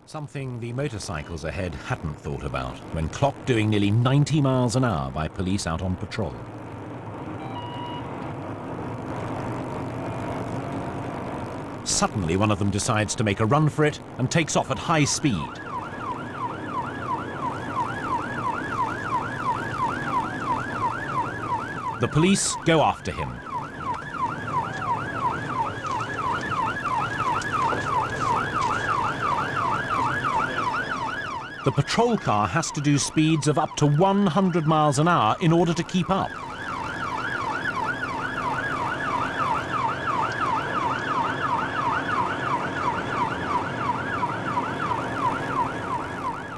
Something the motorcycles ahead hadn't thought about when clocked doing nearly 90 miles an hour by police out on patrol. Suddenly, one of them decides to make a run for it and takes off at high speed. The police go after him. The patrol car has to do speeds of up to 100 miles an hour in order to keep up.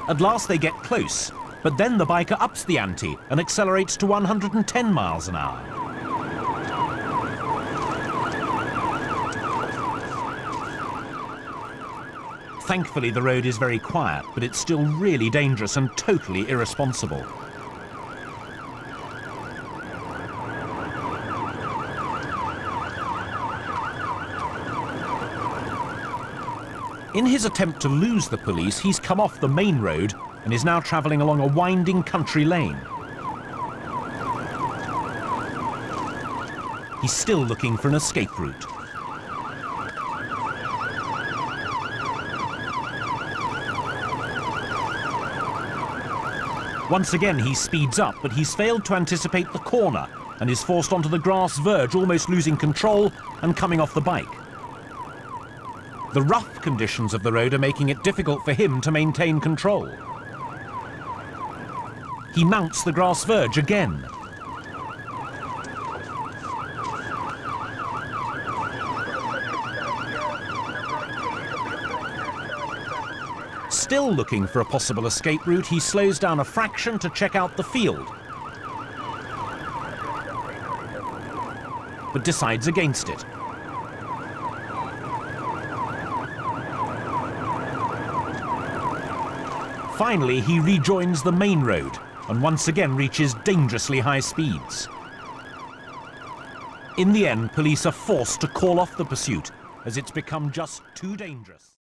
At last they get close, but then the biker ups the ante and accelerates to 110 miles an hour. Thankfully, the road is very quiet, but it's still really dangerous and totally irresponsible. In his attempt to lose the police, he's come off the main road and is now travelling along a winding country lane. He's still looking for an escape route. Once again, he speeds up, but he's failed to anticipate the corner and is forced onto the grass verge, almost losing control and coming off the bike. The rough conditions of the road are making it difficult for him to maintain control. He mounts the grass verge again. Still looking for a possible escape route, he slows down a fraction to check out the field, but decides against it. Finally, he rejoins the main road and once again reaches dangerously high speeds. In the end, police are forced to call off the pursuit as it's become just too dangerous.